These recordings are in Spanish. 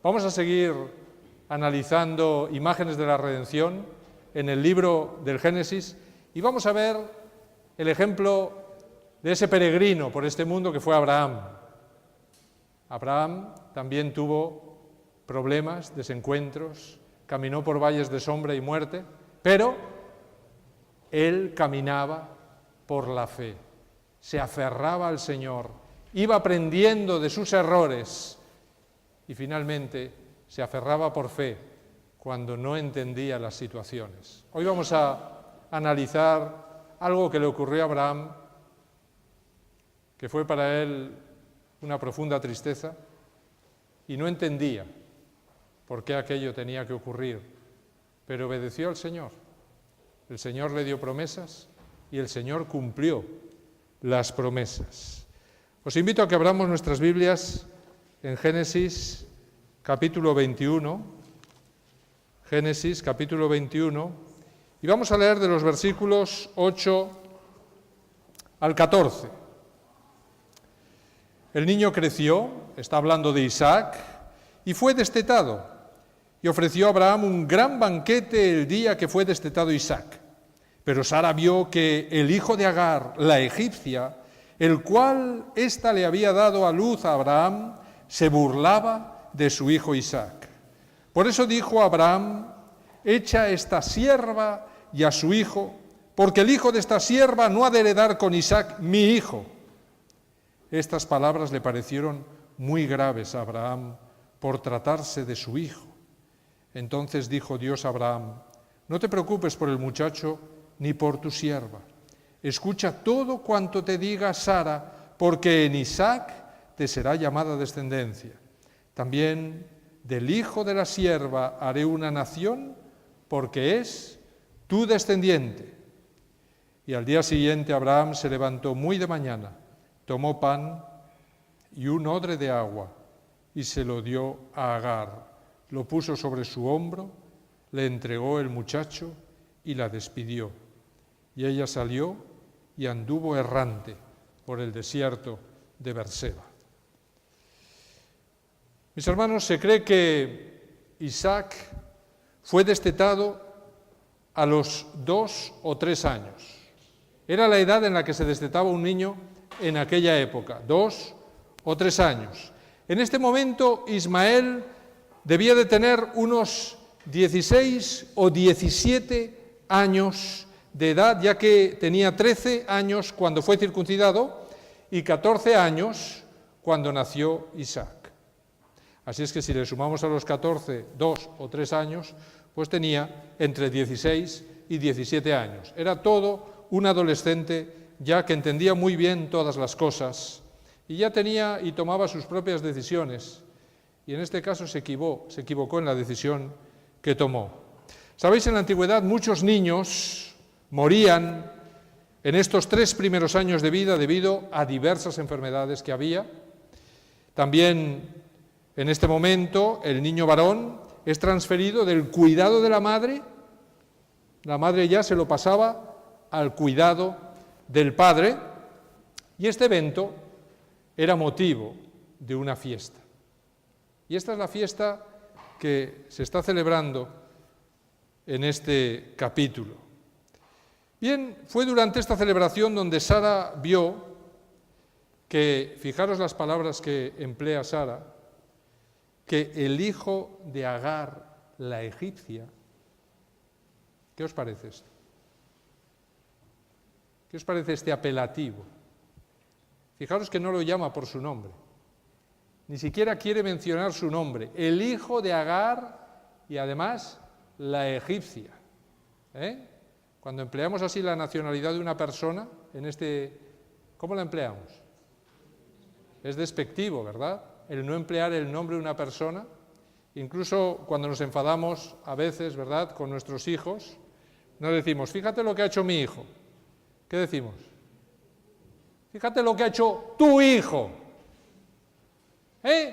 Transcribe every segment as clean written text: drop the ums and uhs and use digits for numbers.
Vamos a seguir analizando imágenes de la redención en el libro del Génesis y vamos a ver el ejemplo de ese peregrino por este mundo que fue Abraham. Abraham también tuvo problemas, desencuentros, caminó por valles de sombra y muerte, pero él caminaba por la fe, se aferraba al Señor, iba aprendiendo de sus errores y finalmente se aferraba por fe cuando no entendía las situaciones. Hoy vamos a analizar algo que le ocurrió a Abraham, que fue para él una profunda tristeza y no entendía por qué aquello tenía que ocurrir, pero obedeció al Señor. El Señor le dio promesas y el Señor cumplió las promesas. Os invito a que abramos nuestras Biblias en Génesis capítulo 21, Génesis capítulo 21, y vamos a leer de los versículos 8 al 14. El niño creció, está hablando de Isaac, y fue destetado, y ofreció a Abraham un gran banquete el día que fue destetado Isaac. Pero Sara vio que el hijo de Agar, la egipcia, el cual ésta le había dado a luz a Abraham, se burlaba de su hijo Isaac. Por eso dijo a Abraham: echa a esta sierva y a su hijo, porque el hijo de esta sierva no ha de heredar con Isaac mi hijo. Estas palabras le parecieron muy graves a Abraham por tratarse de su hijo. Entonces dijo Dios a Abraham: no te preocupes por el muchacho ni por tu sierva. Escucha todo cuanto te diga Sara, porque en Isaac te será llamada descendencia. También del hijo de la sierva haré una nación, porque es tu descendiente. Y al día siguiente Abraham se levantó muy de mañana, tomó pan y un odre de agua, y se lo dio a Agar. Lo puso sobre su hombro, le entregó el muchacho y la despidió. Y ella salió y anduvo errante por el desierto de Berseba. Mis hermanos, se cree que Isaac fue destetado a los 2 o 3 años. Era la edad en la que se destetaba un niño en aquella época, 2 o 3 años. En este momento Ismael debía de tener unos 16 o 17 años de edad, ya que tenía 13 años cuando fue circuncidado y 14 años cuando nació Isaac. Así es que si le sumamos a los 14, 2 o 3 años, pues tenía entre 16 y 17 años. Era todo un adolescente ya que entendía muy bien todas las cosas y ya tenía y tomaba sus propias decisiones. Y en este caso se equivocó en la decisión que tomó. Sabéis, en la antigüedad muchos niños morían en estos 3 primeros años de vida debido a diversas enfermedades que había. También en este momento el niño varón es transferido del cuidado de la madre ya se lo pasaba al cuidado del padre, y este evento era motivo de una fiesta. Y esta es la fiesta que se está celebrando en este capítulo. Bien, fue durante esta celebración donde Sara vio que, fijaros las palabras que emplea Sara, que el hijo de Agar, la egipcia, ¿qué os parece esto? ¿Qué os parece este apelativo? Fijaros que no lo llama por su nombre, ni siquiera quiere mencionar su nombre, el hijo de Agar y además la egipcia. Cuando empleamos así la nacionalidad de una persona, ¿cómo la empleamos? Es despectivo, ¿verdad? El no emplear el nombre de una persona, incluso cuando nos enfadamos a veces, ¿verdad?, con nuestros hijos, no decimos, fíjate lo que ha hecho mi hijo. ¿Qué decimos? Fíjate lo que ha hecho tu hijo.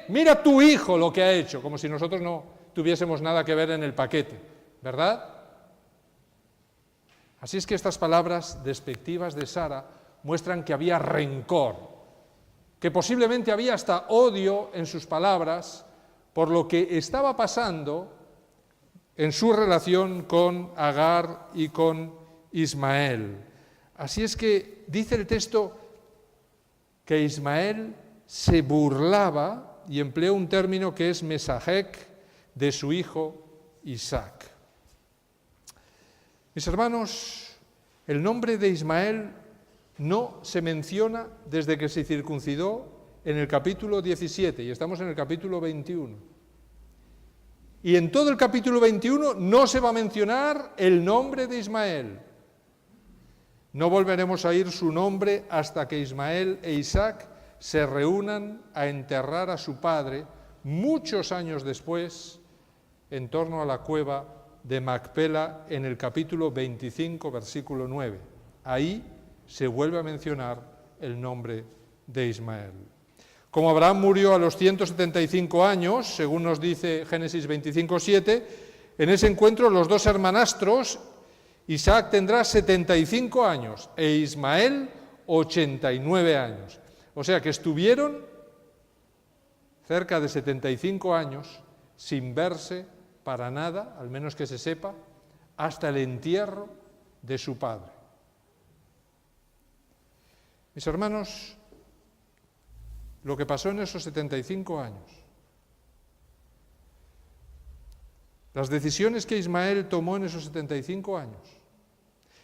Mira tu hijo lo que ha hecho, como si nosotros no tuviésemos nada que ver en el paquete, ¿verdad? Así es que estas palabras despectivas de Sara muestran que había rencor, que posiblemente había hasta odio en sus palabras por lo que estaba pasando en su relación con Agar y con Ismael. Así es que dice el texto que Ismael se burlaba, y empleó un término que es mesajek, de su hijo Isaac. Mis hermanos, el nombre de Ismael no se menciona desde que se circuncidó en el capítulo 17, y estamos en el capítulo 21. Y en todo el capítulo 21 no se va a mencionar el nombre de Ismael. No volveremos a oír su nombre hasta que Ismael e Isaac se reúnan a enterrar a su padre muchos años después, en torno a la cueva de Macpela, en el capítulo 25, versículo 9. Ahí se vuelve a mencionar el nombre de Ismael. Como Abraham murió a los 175 años, según nos dice Génesis 25, 7, en ese encuentro los dos hermanastros, Isaac tendrá 75 años e Ismael 89 años. O sea que estuvieron cerca de 75 años sin verse para nada, al menos que se sepa, hasta el entierro de su padre. Mis hermanos, lo que pasó en esos 75 años, las decisiones que Ismael tomó en esos 75 años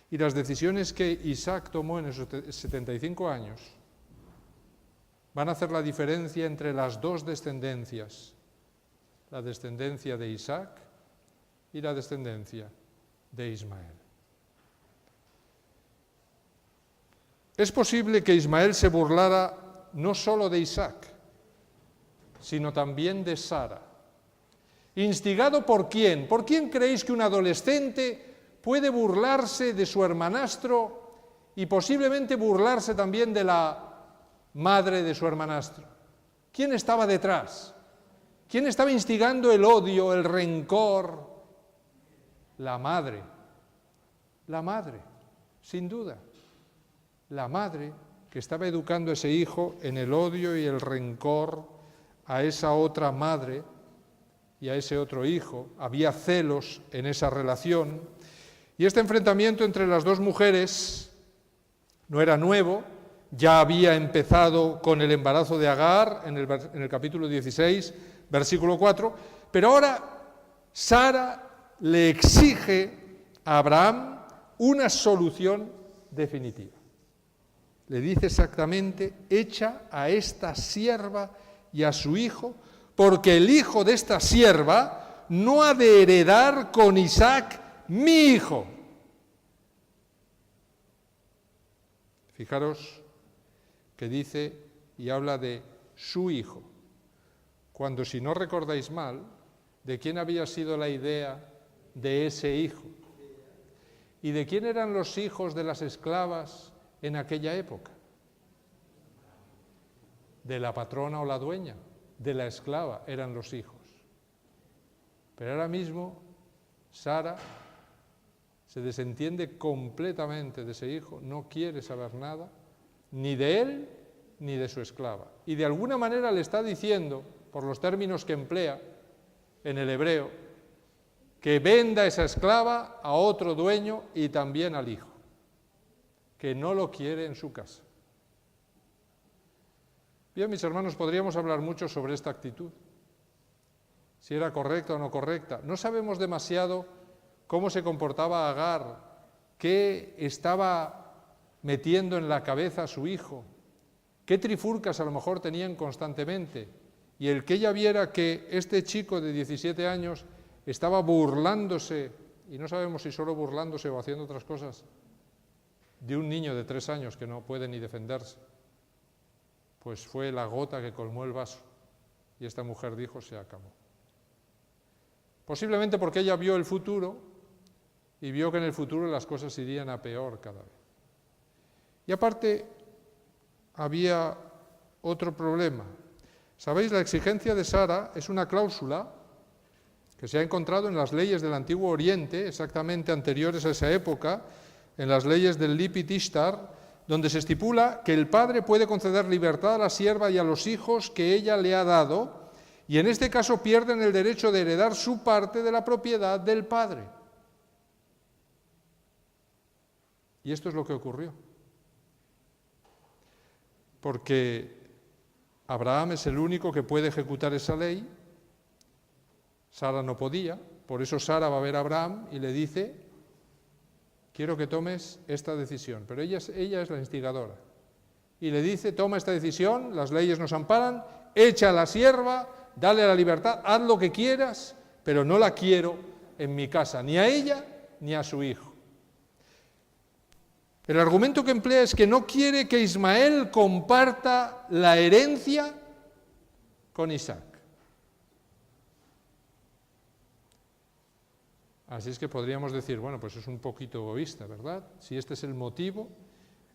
y las decisiones que Isaac tomó en esos 75 años van a hacer la diferencia entre las dos descendencias, la descendencia de Isaac y la descendencia de Ismael. Es posible que Ismael se burlara no solo de Isaac, sino también de Sara. ¿Instigado por quién? ¿Por quién creéis que un adolescente puede burlarse de su hermanastro y posiblemente burlarse también de la madre de su hermanastro? ¿Quién estaba detrás? ¿Quién estaba instigando el odio, el rencor? La madre. La madre, sin duda. La madre que estaba educando a ese hijo en el odio y el rencor a esa otra madre y a ese otro hijo. Había celos en esa relación. Y este enfrentamiento entre las dos mujeres no era nuevo, ya había empezado con el embarazo de Agar en el capítulo 16, versículo 4, pero ahora Sara le exige a Abraham una solución definitiva. Le dice exactamente: echa a esta sierva y a su hijo, porque el hijo de esta sierva no ha de heredar con Isaac, mi hijo. Fijaros que dice y habla de su hijo, cuando, si no recordáis mal, ¿de quién había sido la idea de ese hijo? ¿Y de quién eran los hijos de las esclavas en aquella época? De la patrona o la dueña, de la esclava eran los hijos. Pero ahora mismo Sara se desentiende completamente de ese hijo, no quiere saber nada, ni de él ni de su esclava. Y de alguna manera le está diciendo, por los términos que emplea en el hebreo, que venda esa esclava a otro dueño y también al hijo, que no lo quiere en su casa. Bien, mis hermanos, podríamos hablar mucho sobre esta actitud, si era correcta o no correcta. No sabemos demasiado cómo se comportaba Agar, qué estaba metiendo en la cabeza a su hijo, qué trifulcas a lo mejor tenían constantemente, y el que ella viera que este chico de 17 años estaba burlándose, y no sabemos si solo burlándose o haciendo otras cosas, de un niño de 3 años que no puede ni defenderse, pues fue la gota que colmó el vaso, y esta mujer dijo: se acabó. Posiblemente porque ella vio el futuro y vio que en el futuro las cosas irían a peor cada vez. Y aparte, había otro problema. ¿Sabéis? La exigencia de Sara es una cláusula que se ha encontrado en las leyes del Antiguo Oriente, exactamente anteriores a esa época, en las leyes del Lipit Ishtar, donde se estipula que el padre puede conceder libertad a la sierva y a los hijos que ella le ha dado, y en este caso pierden el derecho de heredar su parte de la propiedad del padre. Y esto es lo que ocurrió. Porque Abraham es el único que puede ejecutar esa ley. Sara no podía, por eso Sara va a ver a Abraham y le dice: quiero que tomes esta decisión. Pero ella es la instigadora. Y le dice: toma esta decisión, las leyes nos amparan, echa a la sierva, dale la libertad, haz lo que quieras, pero no la quiero en mi casa, ni a ella ni a su hijo. El argumento que emplea es que no quiere que Ismael comparta la herencia con Isaac. Así es que podríamos decir, bueno, pues es un poquito egoísta, ¿verdad? Si este es el motivo,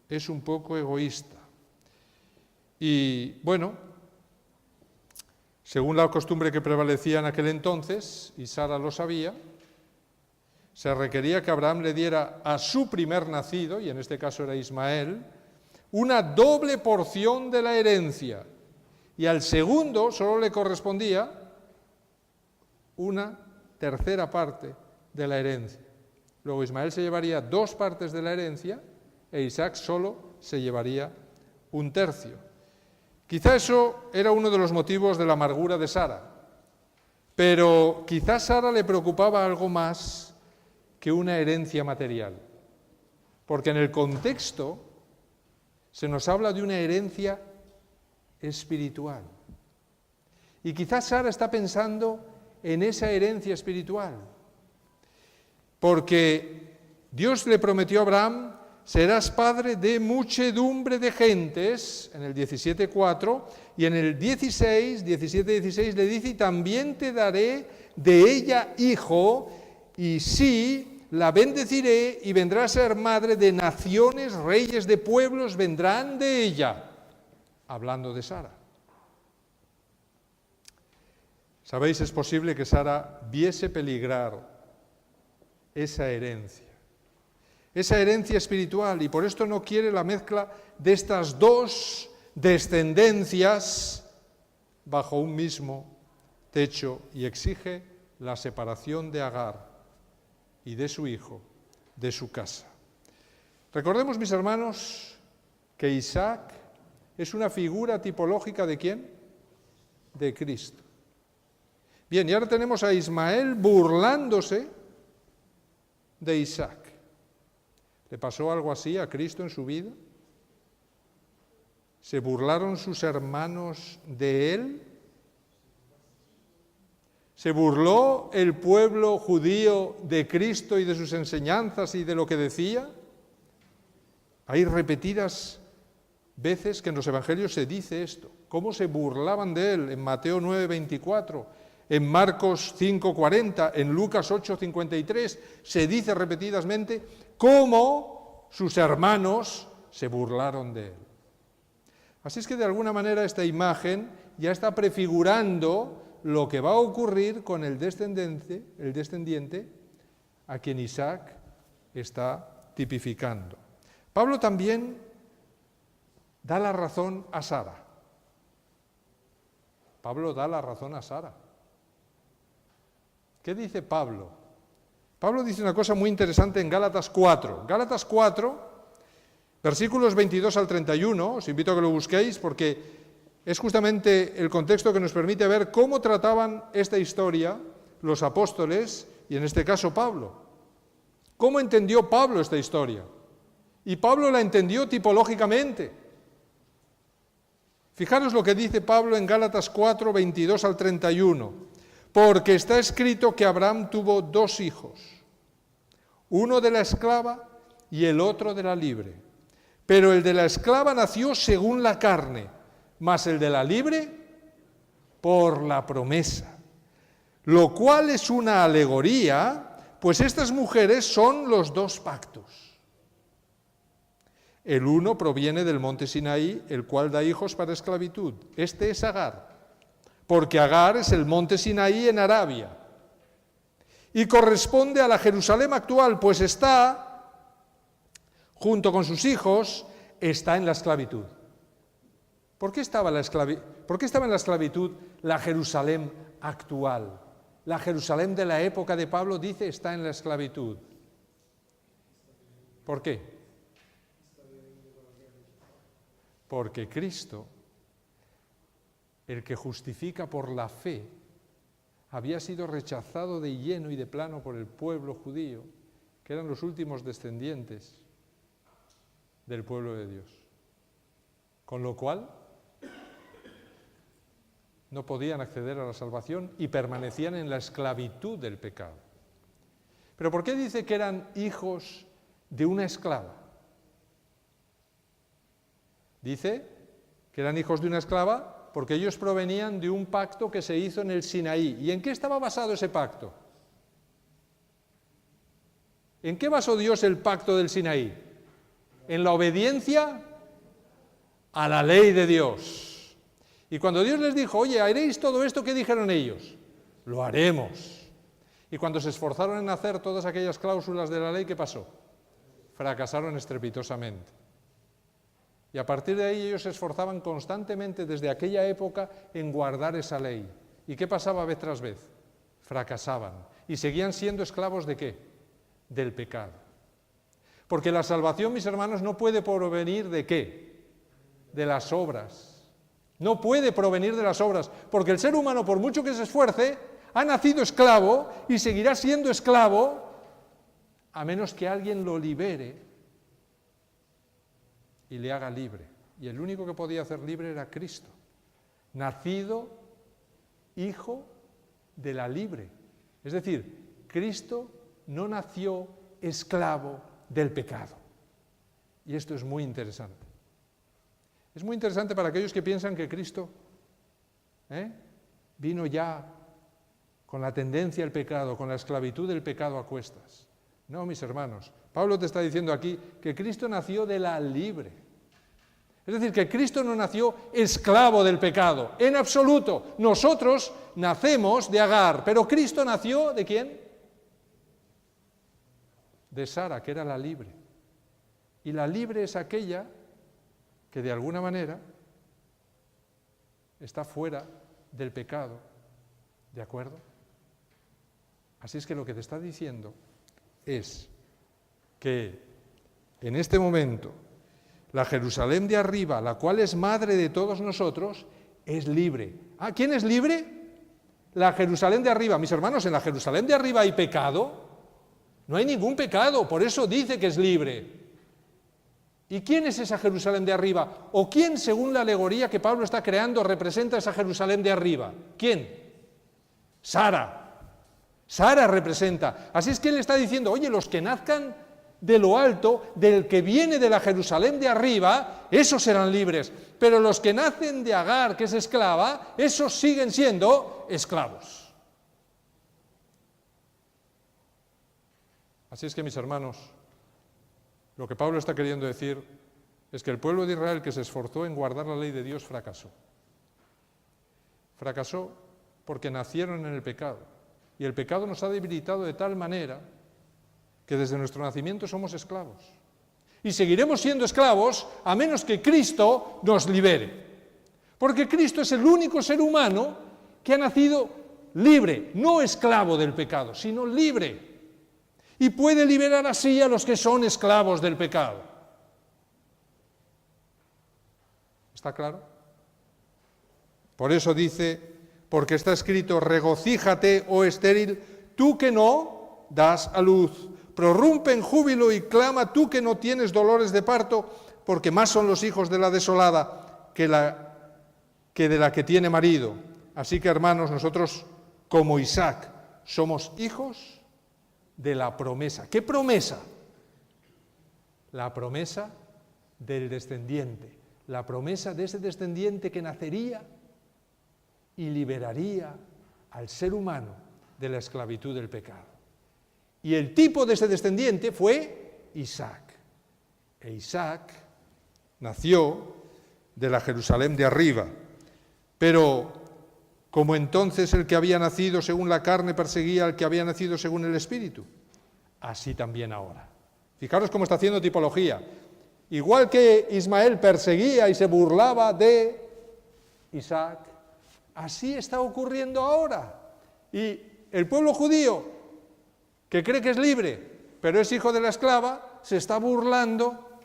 es un poco egoísta. Y bueno, según la costumbre que prevalecía en aquel entonces, y Sara lo sabía, se requería que Abraham le diera a su primer nacido, y en este caso era Ismael, una doble porción de la herencia, y al segundo solo le correspondía una tercera parte de la herencia. Luego Ismael se llevaría 2 partes de la herencia e Isaac solo se llevaría 1/3. Quizá eso era uno de los motivos de la amargura de Sara, pero quizá a Sara le preocupaba algo más que una herencia material, porque en el contexto se nos habla de una herencia espiritual. Y quizás Sara está pensando en esa herencia espiritual, porque Dios le prometió a Abraham: serás padre de muchedumbre de gentes, en el 17:4, y en el 17:16 le dice: y también te daré de ella hijo, y sí, la bendeciré, y vendrá a ser madre de naciones, reyes de pueblos vendrán de ella. Hablando de Sara. ¿Sabéis? Es posible que Sara viese peligrar esa herencia espiritual, y por esto no quiere la mezcla de estas 2 descendencias bajo un mismo techo, y exige la separación de Agar y de su hijo, de su casa. Recordemos, mis hermanos, que Isaac es una figura tipológica ¿de quién? De Cristo. Bien, y ahora tenemos a Ismael burlándose de Isaac. ¿Le pasó algo así a Cristo en su vida? ¿Se burlaron sus hermanos de él? ¿Se burló el pueblo judío de Cristo y de sus enseñanzas y de lo que decía? Hay repetidas veces que en los evangelios se dice esto, cómo se burlaban de él, en Mateo 9:24, en Marcos 5:40, en Lucas 8:53, se dice repetidamente cómo sus hermanos se burlaron de él. Así es que de alguna manera esta imagen ya está prefigurando lo que va a ocurrir con el descendiente a quien Isaac está tipificando. Pablo también da la razón a Sara. Pablo da la razón a Sara. ¿Qué dice Pablo? Pablo dice una cosa muy interesante en Gálatas 4. Gálatas 4, versículos 22 al 31, os invito a que lo busquéis porque es justamente el contexto que nos permite ver cómo trataban esta historia los apóstoles, y en este caso Pablo. ¿Cómo entendió Pablo esta historia? Y Pablo la entendió tipológicamente. Fijaros lo que dice Pablo en Gálatas 4, 22 al 31. Porque está escrito que Abraham tuvo 2 hijos, uno de la esclava y el otro de la libre. Pero el de la esclava nació según la carne, mas el de la libre por la promesa. Lo cual es una alegoría, pues estas mujeres son los 2 pactos. El uno proviene del monte Sinaí, el cual da hijos para esclavitud. Este es Agar, porque Agar es el monte Sinaí en Arabia. Y corresponde a la Jerusalén actual, pues está, junto con sus hijos, está en la esclavitud. ¿Por qué estaba ¿Por qué estaba en la esclavitud la Jerusalén actual? La Jerusalén de la época de Pablo, dice, está en la esclavitud. ¿Por qué? Porque Cristo, el que justifica por la fe, había sido rechazado de lleno y de plano por el pueblo judío, que eran los últimos descendientes del pueblo de Dios. Con lo cual, no podían acceder a la salvación y permanecían en la esclavitud del pecado. ¿Pero por qué dice que eran hijos de una esclava? Dice que eran hijos de una esclava porque ellos provenían de un pacto que se hizo en el Sinaí. ¿Y en qué estaba basado ese pacto? ¿En qué basó Dios el pacto del Sinaí? En la obediencia a la ley de Dios. Y cuando Dios les dijo, oye, ¿haréis todo esto? ¿Qué dijeron ellos? Lo haremos. Y cuando se esforzaron en hacer todas aquellas cláusulas de la ley, ¿qué pasó? Fracasaron estrepitosamente. Y a partir de ahí ellos se esforzaban constantemente desde aquella época en guardar esa ley. ¿Y qué pasaba vez tras vez? Fracasaban. ¿Y seguían siendo esclavos de qué? Del pecado. Porque la salvación, mis hermanos, no puede provenir de qué? De las obras. No puede provenir de las obras, porque el ser humano, por mucho que se esfuerce, ha nacido esclavo y seguirá siendo esclavo a menos que alguien lo libere y le haga libre. Y el único que podía hacer libre era Cristo, nacido hijo de la libre. Es decir, Cristo no nació esclavo del pecado. Y esto es muy interesante. Es muy interesante para aquellos que piensan que Cristo vino ya con la tendencia al pecado, con la esclavitud del pecado a cuestas. No, mis hermanos, Pablo te está diciendo aquí que Cristo nació de la libre. Es decir, que Cristo no nació esclavo del pecado, en absoluto. Nosotros nacemos de Agar, pero Cristo nació ¿de quién? De Sara, que era la libre. Y la libre es aquella que de alguna manera está fuera del pecado, ¿de acuerdo? Así es que lo que te está diciendo es que en este momento la Jerusalén de arriba, la cual es madre de todos nosotros, es libre. ¿Ah, quién es libre? La Jerusalén de arriba. Mis hermanos, en la Jerusalén de arriba hay pecado. No hay ningún pecado, por eso dice que es libre. ¿Y quién es esa Jerusalén de arriba? ¿O quién, según la alegoría que Pablo está creando, representa esa Jerusalén de arriba? ¿Quién? Sara. Sara representa. Así es que él está diciendo, oye, los que nazcan de lo alto, del que viene de la Jerusalén de arriba, esos serán libres. Pero los que nacen de Agar, que es esclava, esos siguen siendo esclavos. Así es que, mis hermanos, lo que Pablo está queriendo decir es que el pueblo de Israel que se esforzó en guardar la ley de Dios fracasó. Fracasó porque nacieron en el pecado. Y el pecado nos ha debilitado de tal manera que desde nuestro nacimiento somos esclavos. Y seguiremos siendo esclavos a menos que Cristo nos libere. Porque Cristo es el único ser humano que ha nacido libre, no esclavo del pecado, sino libre. Y puede liberar así a los que son esclavos del pecado. ¿Está claro? Por eso dice, porque está escrito, regocíjate, oh estéril, tú que no das a luz, prorrumpe en júbilo y clama tú que no tienes dolores de parto, porque más son los hijos de la desolada que de la que tiene marido. Así que, hermanos, nosotros, como Isaac, somos hijos de la promesa. ¿Qué promesa? La promesa del descendiente, la promesa de ese descendiente que nacería y liberaría al ser humano de la esclavitud del pecado. Y el tipo de ese descendiente fue Isaac. E Isaac nació de la Jerusalén de arriba, pero como entonces el que había nacido según la carne perseguía al que había nacido según el Espíritu, así también ahora. Fijaros cómo está haciendo tipología. Igual que Ismael perseguía y se burlaba de Isaac. Así está ocurriendo ahora. Y el pueblo judío, que cree que es libre, pero es hijo de la esclava, se está burlando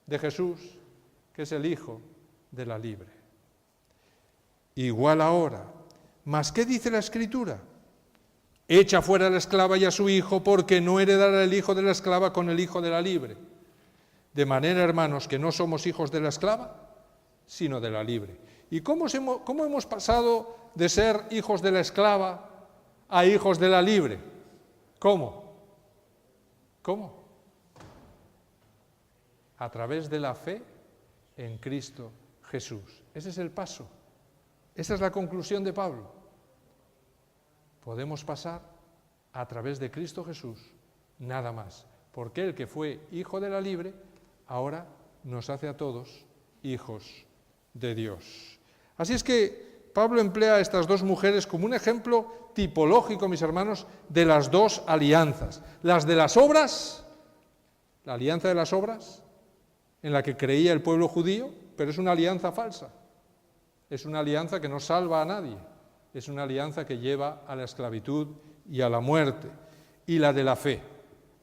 de Jesús, que es el hijo de la libre. Igual ahora. ¿Mas qué dice la Escritura? Echa fuera a la esclava y a su hijo, porque no heredará el hijo de la esclava con el hijo de la libre. De manera, hermanos, que no somos hijos de la esclava, sino de la libre. ¿Y cómo hemos pasado de ser hijos de la esclava a hijos de la libre? ¿Cómo? A través de la fe en Cristo Jesús. Ese es el paso. Esa es la conclusión de Pablo. Podemos pasar a través de Cristo Jesús, nada más. Porque el que fue hijo de la libre, ahora nos hace a todos hijos de Dios. Así es que Pablo emplea a estas dos mujeres como un ejemplo tipológico, mis hermanos, de las dos alianzas. Las de las obras, la alianza de las obras, en la que creía el pueblo judío, pero es una alianza falsa. Es una alianza que no salva a nadie. Es una alianza que lleva a la esclavitud y a la muerte. Y la de la fe,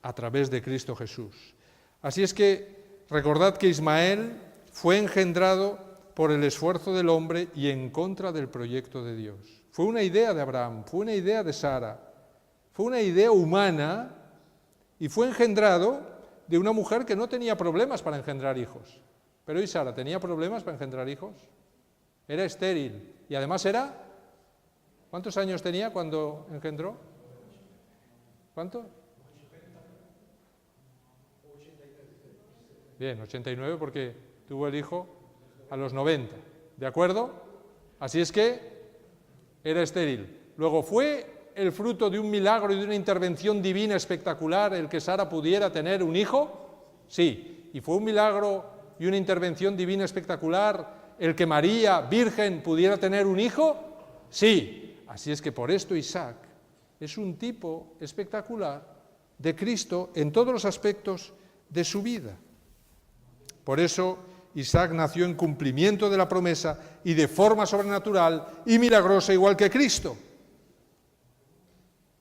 a través de Cristo Jesús. Así es que recordad que Ismael fue engendrado por el esfuerzo del hombre y en contra del proyecto de Dios. Fue una idea de Abraham, fue una idea de Sara, fue una idea humana y fue engendrado de una mujer que no tenía problemas para engendrar hijos. Pero ¿y Sara tenía problemas para engendrar hijos? Era estéril y además era... ¿Cuántos años tenía cuando engendró? ¿Cuánto? Bien, 89 porque tuvo el hijo a los 90, ¿de acuerdo? Así es que era estéril. Luego, ¿fue el fruto de un milagro y de una intervención divina espectacular el que Sara pudiera tener un hijo? Sí. ¿Y fue un milagro y una intervención divina espectacular el que María, virgen, pudiera tener un hijo? Sí. Así es que por esto Isaac es un tipo espectacular de Cristo en todos los aspectos de su vida. Por eso Isaac nació en cumplimiento de la promesa y de forma sobrenatural y milagrosa igual que Cristo.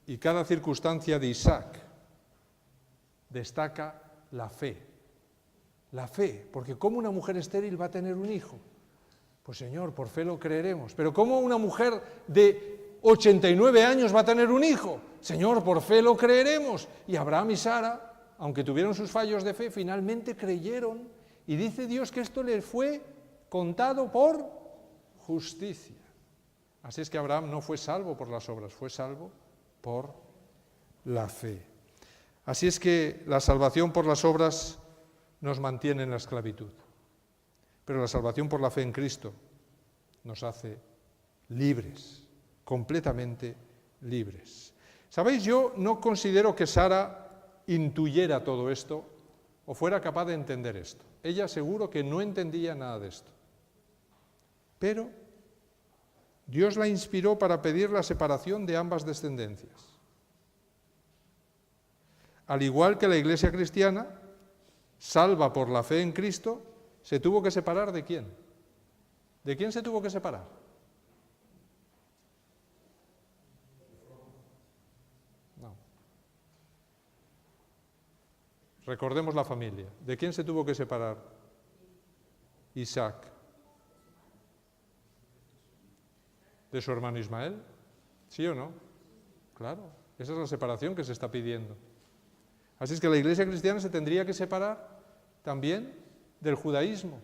Y cada circunstancia de Isaac destaca la fe. La fe, porque ¿cómo una mujer estéril va a tener un hijo? Pues Señor, por fe lo creeremos. Pero ¿cómo una mujer de 89 años va a tener un hijo? Señor, por fe lo creeremos. Y Abraham y Sara, aunque tuvieron sus fallos de fe, finalmente creyeron. Y dice Dios que esto les fue contado por justicia. Así es que Abraham no fue salvo por las obras, fue salvo por la fe. Así es que la salvación por las obras nos mantiene en la esclavitud. Pero la salvación por la fe en Cristo nos hace libres, completamente libres. ¿Sabéis? Yo no considero que Sara intuyera todo esto o fuera capaz de entender esto. Ella seguro que no entendía nada de esto. Pero Dios la inspiró para pedir la separación de ambas descendencias. Al igual que la Iglesia cristiana, salva por la fe en Cristo, se tuvo que separar ¿de quién? ¿De quién se tuvo que separar? No. Recordemos la familia. ¿De quién se tuvo que separar? Isaac. ¿De su hermano Ismael? ¿Sí o no? Claro, esa es la separación que se está pidiendo. Así es que la Iglesia cristiana se tendría que separar también del judaísmo,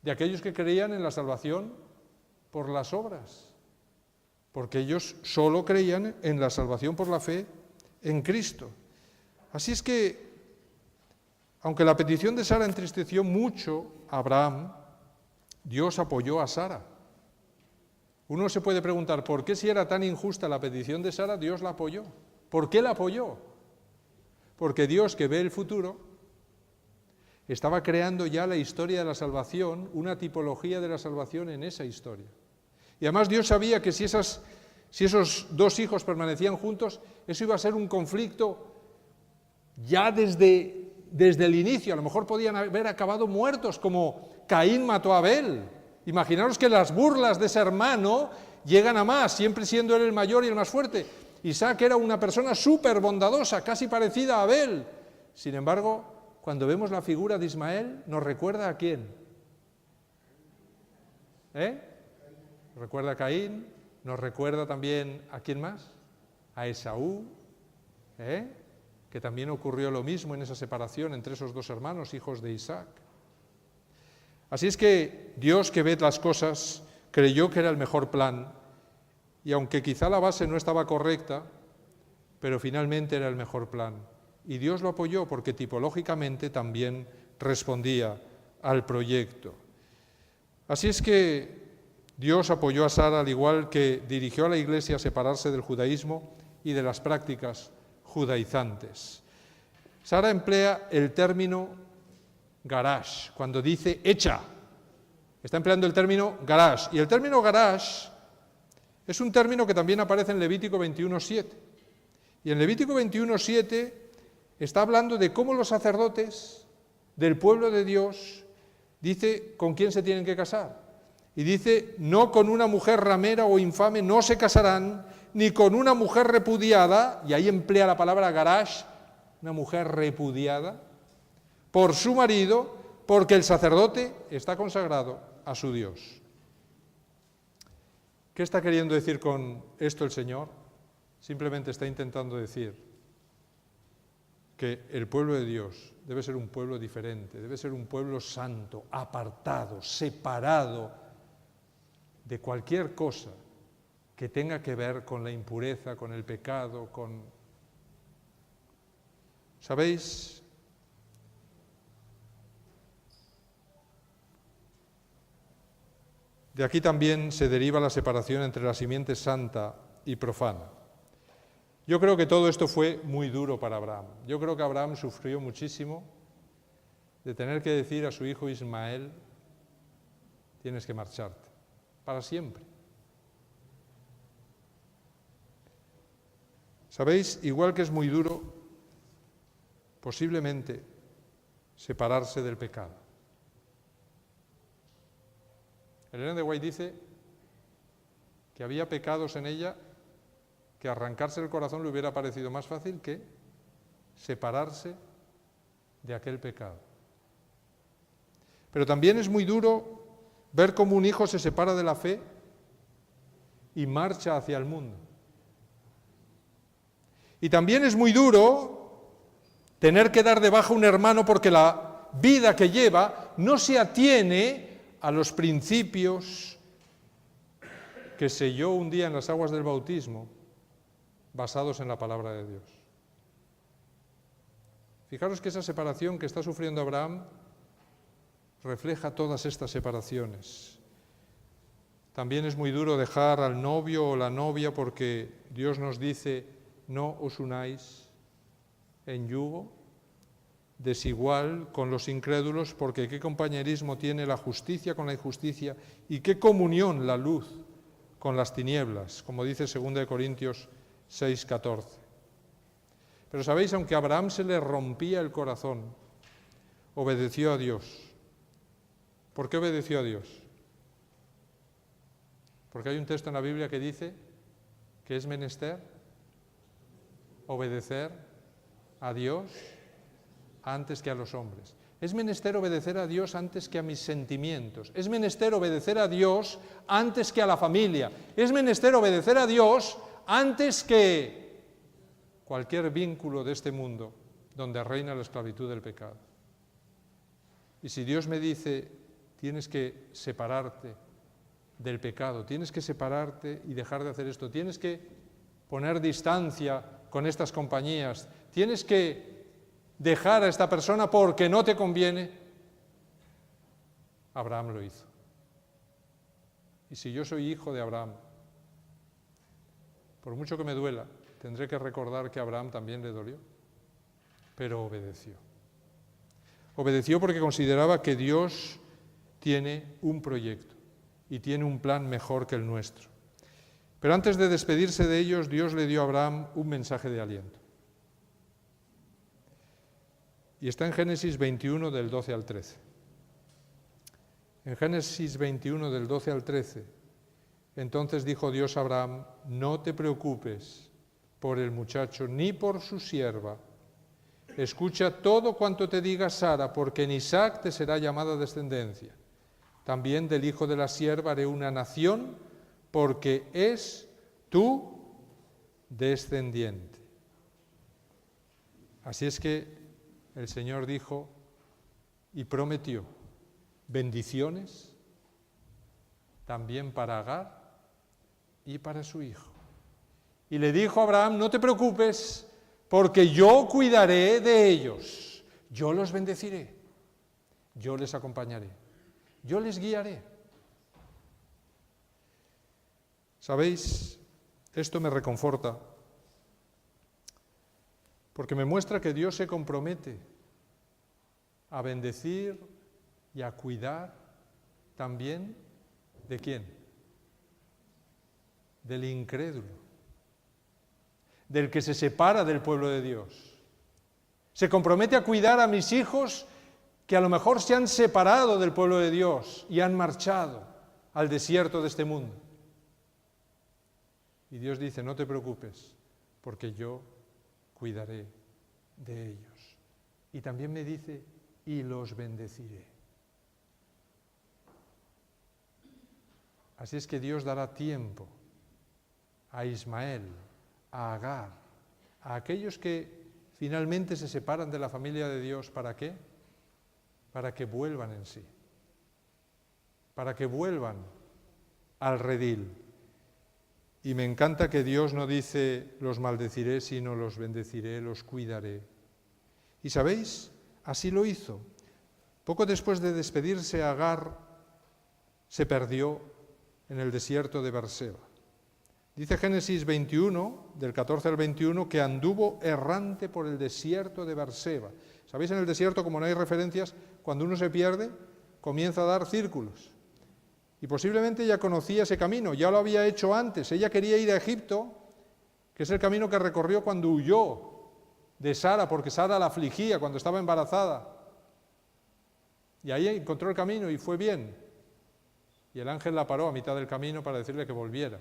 de aquellos que creían en la salvación por las obras, porque ellos solo creían en la salvación por la fe en Cristo. Así es que, aunque la petición de Sara entristeció mucho a Abraham, Dios apoyó a Sara. Uno se puede preguntar, ¿por qué si era tan injusta la petición de Sara, Dios la apoyó? ¿Por qué la apoyó? Porque Dios, que ve el futuro, estaba creando ya la historia de la salvación, una tipología de la salvación en esa historia. Y además Dios sabía que si esos dos hijos permanecían juntos, eso iba a ser un conflicto ya desde el inicio. A lo mejor podían haber acabado muertos, como Caín mató a Abel, Imaginaros que las burlas de ese hermano llegan a más, siempre siendo él el mayor y el más fuerte. Isaac era una persona súper bondadosa, casi parecida a Abel. Sin embargo, cuando vemos la figura de Ismael, ¿nos recuerda a quién? Nos recuerda a Caín, nos recuerda también a quién más, a Esaú, que también ocurrió lo mismo en esa separación entre esos dos hermanos, hijos de Isaac. Así es que Dios, que ve las cosas, creyó que era el mejor plan, y aunque quizá la base no estaba correcta, pero finalmente era el mejor plan. Y Dios lo apoyó porque tipológicamente también respondía al proyecto. Así es que Dios apoyó a Sara, al igual que dirigió a la Iglesia a separarse del judaísmo y de las prácticas judaizantes. Sara emplea el término garash, cuando dice hecha. Está empleando el término garash. Y el término garash es un término que también aparece en Levítico 21:7. Y en Levítico 21:7 está hablando de cómo los sacerdotes del pueblo de Dios, dice con quién se tienen que casar. Y dice, no con una mujer ramera o infame no se casarán, ni con una mujer repudiada, y ahí emplea la palabra garash, una mujer repudiada, por su marido, porque el sacerdote está consagrado a su Dios. ¿Qué está queriendo decir con esto el Señor? Simplemente está intentando decir que el pueblo de Dios debe ser un pueblo diferente, debe ser un pueblo santo, apartado, separado de cualquier cosa que tenga que ver con la impureza, con el pecado, con... ¿Sabéis? De aquí también se deriva la separación entre la simiente santa y profana. Yo creo que todo esto fue muy duro para Abraham. Yo creo que Abraham sufrió muchísimo de tener que decir a su hijo Ismael, tienes que marcharte, para siempre. ¿Sabéis? Igual que es muy duro, posiblemente, separarse del pecado. Ellen de White dice que había pecados en ella que arrancarse el corazón le hubiera parecido más fácil que separarse de aquel pecado. Pero también es muy duro ver cómo un hijo se separa de la fe y marcha hacia el mundo. Y también es muy duro tener que dar de baja a un hermano porque la vida que lleva no se atiene a los principios que selló un día en las aguas del bautismo, basados en la palabra de Dios. Fijaros que esa separación que está sufriendo Abraham refleja todas estas separaciones. También es muy duro dejar al novio o la novia porque Dios nos dice, no os unáis en yugo desigual con los incrédulos, porque qué compañerismo tiene la justicia con la injusticia y qué comunión la luz con las tinieblas, como dice 2 Corintios 6:14. Pero sabéis, aunque a Abraham se le rompía el corazón, obedeció a Dios. ¿Por qué obedeció a Dios? Porque hay un texto en la Biblia que dice que es menester obedecer a Dios antes que a los hombres. Es menester obedecer a Dios antes que a mis sentimientos. Es menester obedecer a Dios antes que a la familia. Es menester obedecer a Dios antes que cualquier vínculo de este mundo donde reina la esclavitud del pecado. Y si Dios me dice, tienes que separarte del pecado, tienes que separarte y dejar de hacer esto, tienes que poner distancia con estas compañías, tienes que dejar a esta persona porque no te conviene, Abraham lo hizo. Y si yo soy hijo de Abraham, por mucho que me duela, tendré que recordar que a Abraham también le dolió, pero obedeció. Obedeció porque consideraba que Dios tiene un proyecto y tiene un plan mejor que el nuestro. Pero antes de despedirse de ellos, Dios le dio a Abraham un mensaje de aliento. Y está en Génesis 21, del 12 al 13. En Génesis 21, del 12 al 13, entonces dijo Dios a Abraham: no te preocupes por el muchacho ni por su sierva. Escucha todo cuanto te diga Sara, porque en Isaac te será llamada descendencia. También del hijo de la sierva haré una nación, porque es tu descendiente. Así es que el Señor dijo y prometió bendiciones también para Agar y para su hijo. Y le dijo a Abraham: no te preocupes, porque yo cuidaré de ellos, yo los bendeciré, yo les acompañaré, yo les guiaré. ¿Sabéis? Esto me reconforta, porque me muestra que Dios se compromete a bendecir y a cuidar también ¿de quién? Del incrédulo, del que se separa del pueblo de Dios. Se compromete a cuidar a mis hijos que a lo mejor se han separado del pueblo de Dios y han marchado al desierto de este mundo. Y Dios dice: no te preocupes, porque yo cuidaré de ellos. Y también me dice: y los bendeciré. Así es que Dios dará tiempo a Ismael, a Agar, a aquellos que finalmente se separan de la familia de Dios. ¿Para qué? Para que vuelvan en sí, para que vuelvan al redil. Y me encanta que Dios no dice: los maldeciré, sino los bendeciré, los cuidaré. ¿Y sabéis? Así lo hizo. Poco después de despedirse, Agar se perdió en el desierto de Berseba. Dice Génesis 21, del 14 al 21, que anduvo errante por el desierto de Berseba. ¿Sabéis? En el desierto, como no hay referencias, cuando uno se pierde, comienza a dar círculos. Y posiblemente ella conocía ese camino, ya lo había hecho antes. Ella quería ir a Egipto, que es el camino que recorrió cuando huyó de Sara, porque Sara la afligía cuando estaba embarazada. Y ahí encontró el camino y fue bien. Y el ángel la paró a mitad del camino para decirle que volviera.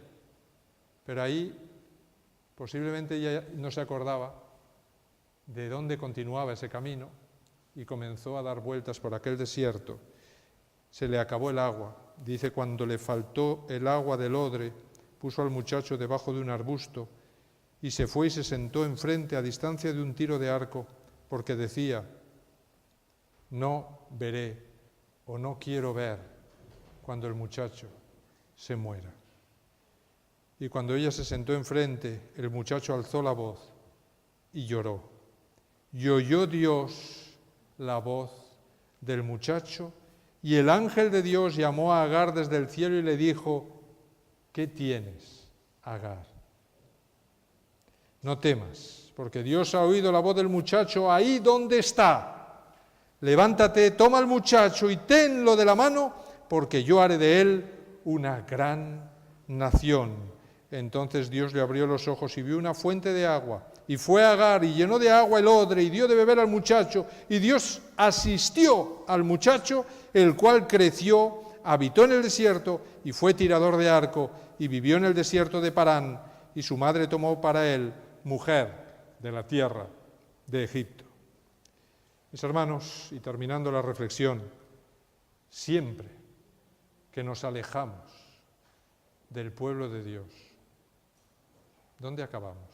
Pero ahí posiblemente ella no se acordaba de dónde continuaba ese camino y comenzó a dar vueltas por aquel desierto. Se le acabó el agua. Dice: cuando le faltó el agua del odre, puso al muchacho debajo de un arbusto y se fue y se sentó enfrente a distancia de un tiro de arco, porque decía: no veré o no quiero ver cuando el muchacho se muera. Y cuando ella se sentó enfrente, el muchacho alzó la voz y lloró. Y oyó Dios la voz del muchacho, y el ángel de Dios llamó a Agar desde el cielo y le dijo: ¿qué tienes, Agar? No temas, porque Dios ha oído la voz del muchacho ahí donde está. Levántate, toma al muchacho y tenlo de la mano, porque yo haré de él una gran nación. Entonces Dios le abrió los ojos y vio una fuente de agua. Y fue a Agar y llenó de agua el odre y dio de beber al muchacho. Y Dios asistió al muchacho, el cual creció, habitó en el desierto y fue tirador de arco y vivió en el desierto de Parán. Y su madre tomó para él mujer de la tierra de Egipto. Mis hermanos, y terminando la reflexión, siempre que nos alejamos del pueblo de Dios, ¿dónde acabamos?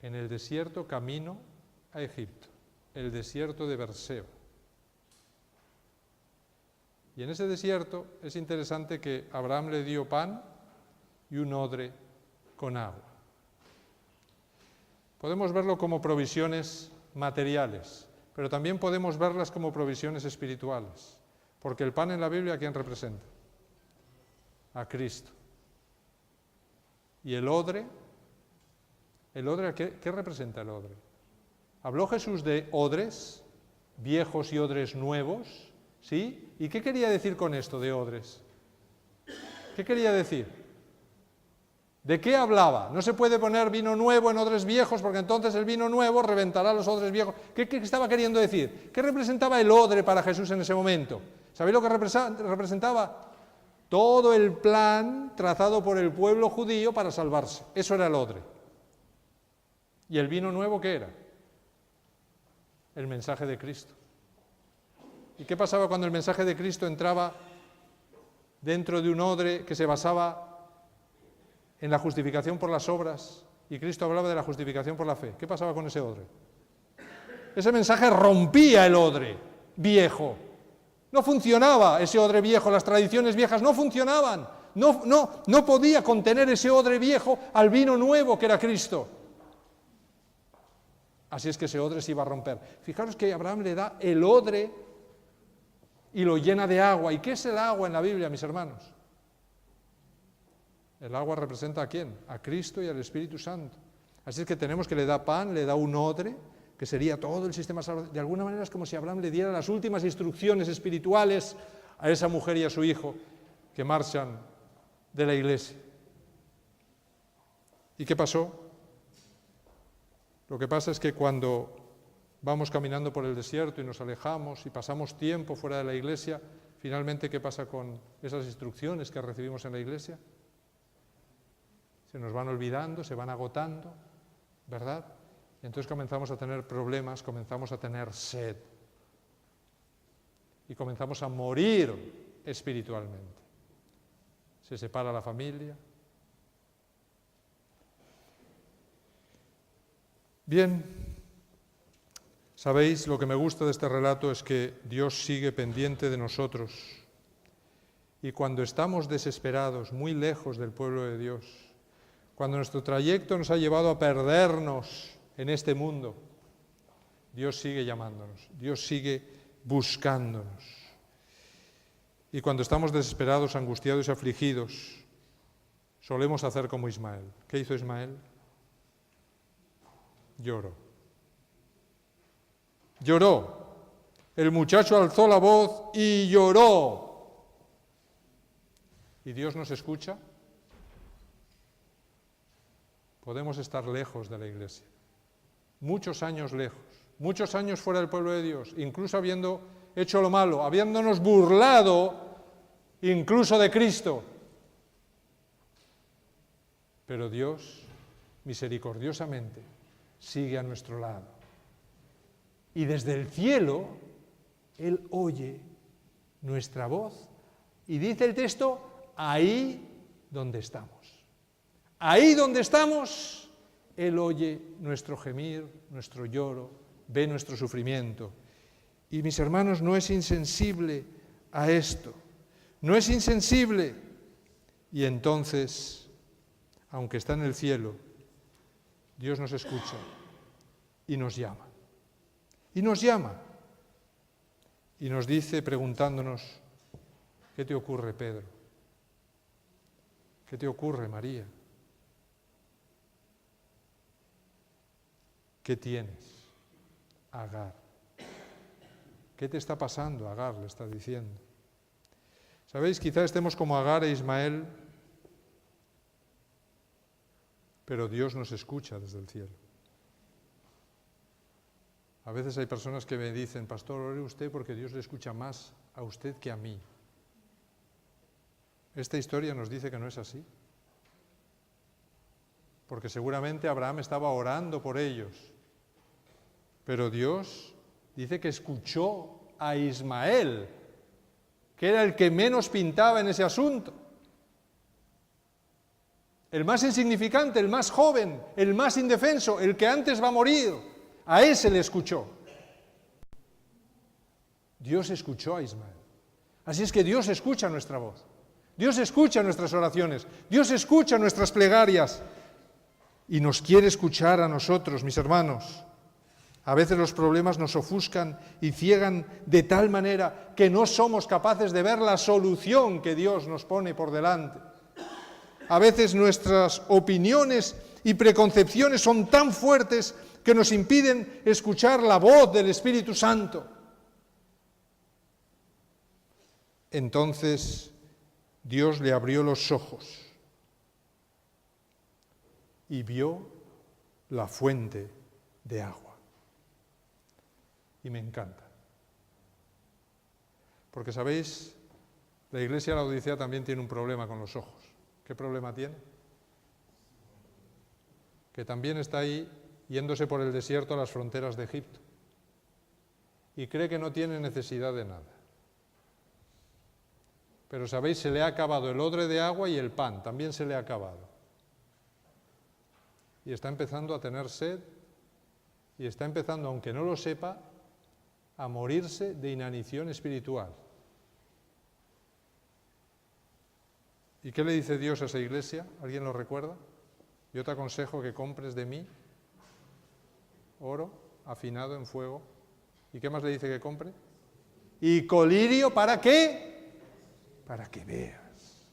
En el desierto camino a Egipto, el desierto de Berseba. Y en ese desierto es interesante que Abraham le dio pan y un odre con agua. Podemos verlo como provisiones materiales, pero también podemos verlas como provisiones espirituales, porque el pan en la Biblia, ¿a quién representa? A Cristo. ¿Y el odre? ¿El odre qué representa el odre? ¿Habló Jesús de odres, viejos y odres nuevos? ¿Sí? ¿Y qué quería decir con esto de odres? ¿Qué quería decir? ¿De qué hablaba? No se puede poner vino nuevo en odres viejos porque entonces el vino nuevo reventará los odres viejos. ¿Qué estaba queriendo decir? ¿Qué representaba el odre para Jesús en ese momento? ¿Sabéis lo que representaba? Todo el plan trazado por el pueblo judío para salvarse. Eso era el odre. ¿Y el vino nuevo qué era? El mensaje de Cristo. ¿Y qué pasaba cuando el mensaje de Cristo entraba dentro de un odre que se basaba en la justificación por las obras, y Cristo hablaba de la justificación por la fe? ¿Qué pasaba con ese odre? Ese mensaje rompía el odre viejo. No funcionaba ese odre viejo, las tradiciones viejas no funcionaban. No podía contener ese odre viejo al vino nuevo que era Cristo. Así es que ese odre se iba a romper. Fijaros que Abraham le da el odre y lo llena de agua. ¿Y qué es el agua en la Biblia, mis hermanos? El agua representa ¿a quién? A Cristo y al Espíritu Santo. Así es que tenemos que le da pan, le da un odre, que sería todo el sistema salvador. De alguna manera es como si Abraham le diera las últimas instrucciones espirituales a esa mujer y a su hijo que marchan de la iglesia. ¿Y qué pasó? Lo que pasa es que cuando vamos caminando por el desierto y nos alejamos y pasamos tiempo fuera de la iglesia, finalmente, ¿qué pasa con esas instrucciones que recibimos en la iglesia? Se nos van olvidando, se van agotando, ¿verdad? Y entonces comenzamos a tener problemas, comenzamos a tener sed y comenzamos a morir espiritualmente. Se separa la familia. Bien, sabéis, lo que me gusta de este relato es que Dios sigue pendiente de nosotros y cuando estamos desesperados, muy lejos del pueblo de Dios, cuando nuestro trayecto nos ha llevado a perdernos en este mundo, Dios sigue llamándonos, Dios sigue buscándonos. Y cuando estamos desesperados, angustiados y afligidos, solemos hacer como Ismael. ¿Qué hizo Ismael? Lloró. Lloró. El muchacho alzó la voz y lloró. ¿Y Dios nos escucha? Podemos estar lejos de la iglesia, muchos años lejos, muchos años fuera del pueblo de Dios, incluso habiendo hecho lo malo, habiéndonos burlado incluso de Cristo. Pero Dios, misericordiosamente, sigue a nuestro lado. Y desde el cielo, Él oye nuestra voz y dice el texto, ahí donde estamos. Ahí donde estamos, Él oye nuestro gemir, nuestro lloro, ve nuestro sufrimiento. Y mis hermanos, no es insensible a esto, no es insensible. Y entonces, aunque está en el cielo, Dios nos escucha y nos llama. Y nos llama. Y nos dice preguntándonos, ¿qué te ocurre, Pedro? ¿Qué te ocurre, María? ¿Qué tienes, Agar? ¿Qué te está pasando, Agar? Le está diciendo. ¿Sabéis? Quizá estemos como Agar e Ismael, pero Dios nos escucha desde el cielo. A veces hay personas que me dicen, pastor, ore usted porque Dios le escucha más a usted que a mí. Esta historia nos dice que no es así. Porque seguramente Abraham estaba orando por ellos. Pero Dios dice que escuchó a Ismael, que era el que menos pintaba en ese asunto. El más insignificante, el más joven, el más indefenso, el que antes va a morir. A ese le escuchó. Dios escuchó a Ismael. Así es que Dios escucha nuestra voz. Dios escucha nuestras oraciones. Dios escucha nuestras plegarias. Y nos quiere escuchar a nosotros, mis hermanos. A veces los problemas nos ofuscan y ciegan de tal manera que no somos capaces de ver la solución que Dios nos pone por delante. A veces nuestras opiniones y preconcepciones son tan fuertes que nos impiden escuchar la voz del Espíritu Santo. Entonces Dios le abrió los ojos y vio la fuente de agua. Y me encanta. Porque, ¿sabéis? La iglesia de la Odisea también tiene un problema con los ojos. ¿Qué problema tiene? Que también está ahí yéndose por el desierto a las fronteras de Egipto. Y cree que no tiene necesidad de nada. Pero, ¿sabéis? Se le ha acabado el odre de agua y el pan, también se le ha acabado. Y está empezando a tener sed, y está empezando, aunque no lo sepa, a morirse de inanición espiritual. ¿Y qué le dice Dios a esa iglesia? ¿Alguien lo recuerda? Yo te aconsejo que compres de mí oro afinado en fuego. ¿Y qué más le dice que compre? ¿Y colirio para qué? Para que veas.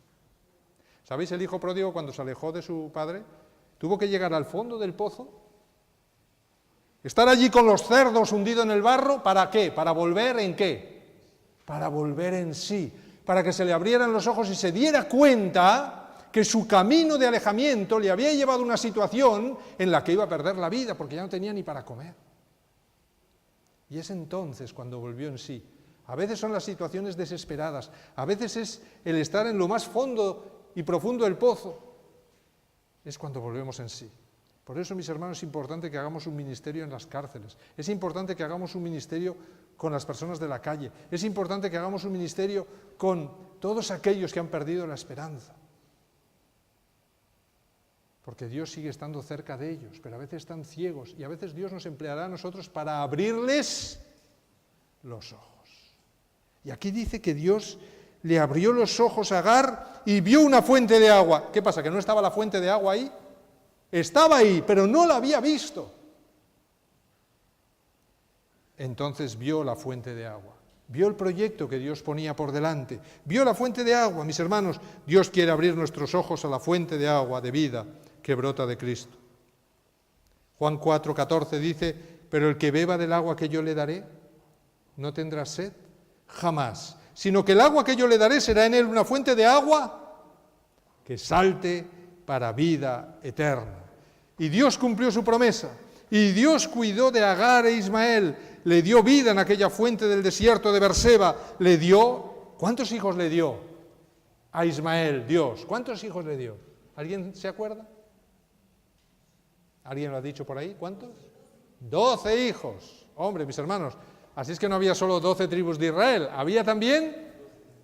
¿Sabéis? El hijo pródigo, cuando se alejó de su padre, tuvo que llegar al fondo del pozo, estar allí con los cerdos hundido en el barro, ¿para qué? ¿Para volver en qué? Para volver en sí, para que se le abrieran los ojos y se diera cuenta que su camino de alejamiento le había llevado a una situación en la que iba a perder la vida, porque ya no tenía ni para comer. Y es entonces cuando volvió en sí. A veces son las situaciones desesperadas, a veces es el estar en lo más fondo y profundo del pozo, es cuando volvemos en sí. Por eso, mis hermanos, es importante que hagamos un ministerio en las cárceles, es importante que hagamos un ministerio con las personas de la calle, es importante que hagamos un ministerio con todos aquellos que han perdido la esperanza. Porque Dios sigue estando cerca de ellos, pero a veces están ciegos y a veces Dios nos empleará a nosotros para abrirles los ojos. Y aquí dice que Dios le abrió los ojos a Agar y vio una fuente de agua. ¿Qué pasa? ¿Que no estaba la fuente de agua ahí? Estaba ahí, pero no la había visto. Entonces vio la fuente de agua, vio el proyecto que Dios ponía por delante, vio la fuente de agua. Mis hermanos, Dios quiere abrir nuestros ojos a la fuente de agua de vida que brota de Cristo. Juan 4:14 dice, pero el que beba del agua que yo le daré, no tendrá sed jamás, sino que el agua que yo le daré será en él una fuente de agua que salte para vida eterna. Y Dios cumplió su promesa, y Dios cuidó de Agar e Ismael, le dio vida en aquella fuente del desierto de Berseba, le dio, ¿cuántos hijos le dio a Ismael Dios? ¿Cuántos hijos le dio? ¿Alguien se acuerda? ¿Alguien lo ha dicho por ahí? ¿Cuántos? 12 hijos. Hombre, mis hermanos, así es que no había solo 12 tribus de Israel, había también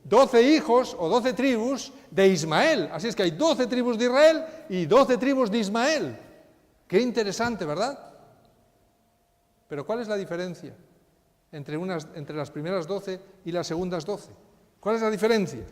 12 hijos o 12 tribus de Ismael. Así es que hay 12 tribus de Israel y 12 tribus de Ismael. Qué interesante, ¿verdad? Pero ¿cuál es la diferencia entre las primeras 12 y las segundas 12? ¿Cuál es la diferencia?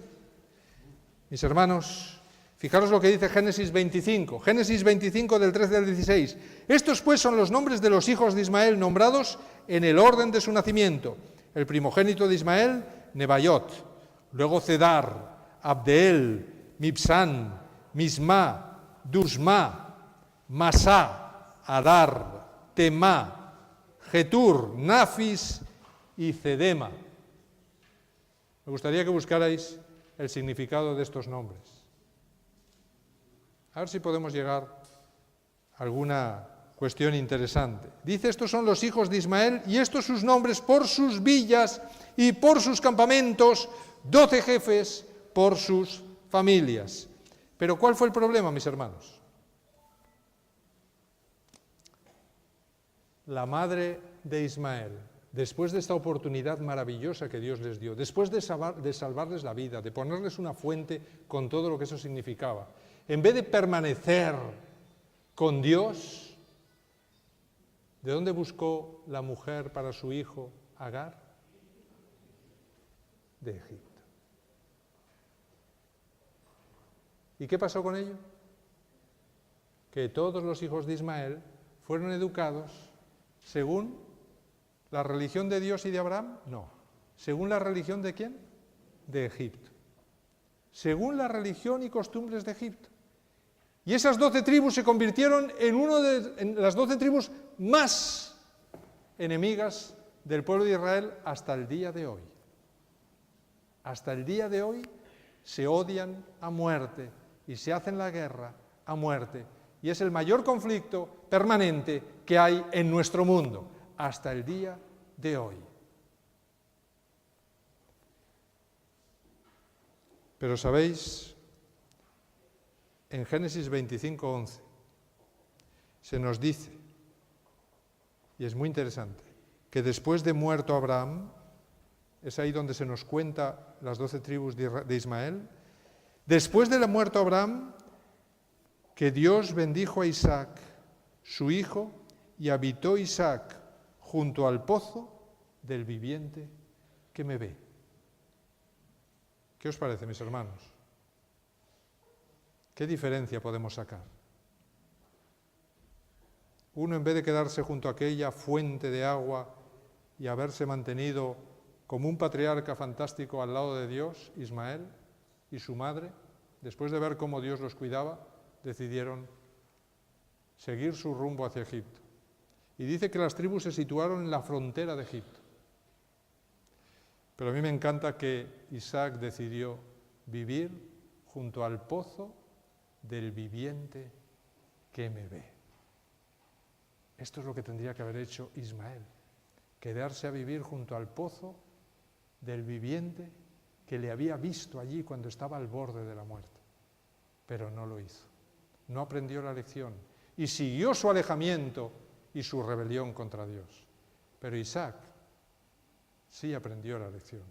Mis hermanos, fijaros lo que dice Génesis 25. Génesis 25 del 13 al 16. Estos pues son los nombres de los hijos de Ismael nombrados en el orden de su nacimiento. El primogénito de Ismael, Nebaiot. Luego Cedar, Abdeel, Mibsán, Misma, Dusma, Masá, Adar, Temá, Getur, Nafis y Cedema. Me gustaría que buscarais el significado de estos nombres. A ver si podemos llegar a alguna cuestión interesante. Dice, estos son los hijos de Ismael y estos sus nombres por sus villas y por sus campamentos, 12 jefes por sus familias. Pero ¿cuál fue el problema, mis hermanos? La madre de Ismael, después de esta oportunidad maravillosa que Dios les dio, después de salvarles la vida, de ponerles una fuente con todo lo que eso significaba, en vez de permanecer con Dios, ¿de dónde buscó la mujer para su hijo Agar? De Egipto. ¿Y qué pasó con ello? Que todos los hijos de Ismael fueron educados según la religión de Dios y de Abraham, no. ¿Según la religión de quién? De Egipto. Según la religión y costumbres de Egipto. Y esas 12 tribus se convirtieron en las 12 tribus más enemigas del pueblo de Israel hasta el día de hoy. Hasta el día de hoy se odian a muerte y se hacen la guerra a muerte. y es el mayor conflicto permanente que hay en nuestro mundo hasta el día de hoy. Pero sabéis, en Génesis 25:11 se nos dice, y es muy interesante, que después de muerto Abraham, es ahí donde se nos cuenta las 12 tribus de Ismael, después de muerto Abraham, que Dios bendijo a Isaac, su hijo, y habitó Isaac junto al pozo del viviente que me ve. ¿Qué os parece, mis hermanos? ¿Qué diferencia podemos sacar? Uno, en vez de quedarse junto a aquella fuente de agua y haberse mantenido como un patriarca fantástico al lado de Dios, Ismael y su madre, después de ver cómo Dios los cuidaba, decidieron seguir su rumbo hacia Egipto. Y dice que las tribus se situaron en la frontera de Egipto. Pero a mí me encanta que Isaac decidió vivir junto al pozo del viviente que me ve. Esto es lo que tendría que haber hecho Ismael, quedarse a vivir junto al pozo del viviente que le había visto allí cuando estaba al borde de la muerte. Pero no lo hizo, no aprendió la lección y siguió su alejamiento y su rebelión contra Dios. Pero Isaac sí aprendió la lección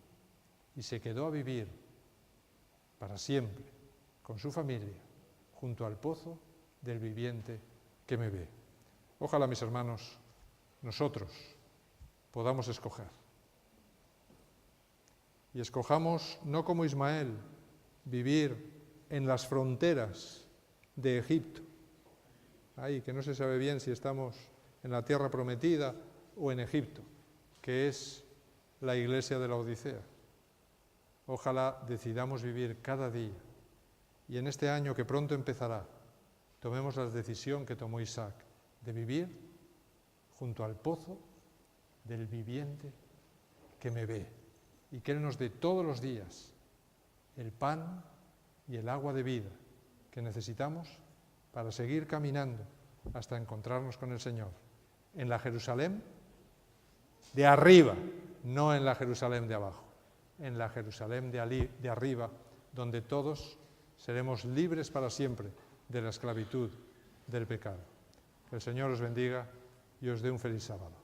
y se quedó a vivir para siempre con su familia junto al pozo del viviente que me ve. Ojalá, mis hermanos, nosotros podamos escoger. Y escojamos, no como Ismael, vivir en las fronteras de Egipto, ahí que no se sabe bien si estamos en la tierra prometida o en Egipto, que es la iglesia de la Odisea. Ojalá decidamos vivir cada día y en este año que pronto empezará, tomemos la decisión que tomó Isaac, de vivir junto al pozo del viviente que me ve y que Él nos dé todos los días el pan y el agua de vida que necesitamos para seguir caminando hasta encontrarnos con el Señor en la Jerusalén de arriba, no en la Jerusalén de abajo, en la Jerusalén de arriba, donde todos seremos libres para siempre de la esclavitud del pecado. Que el Señor os bendiga y os dé un feliz sábado.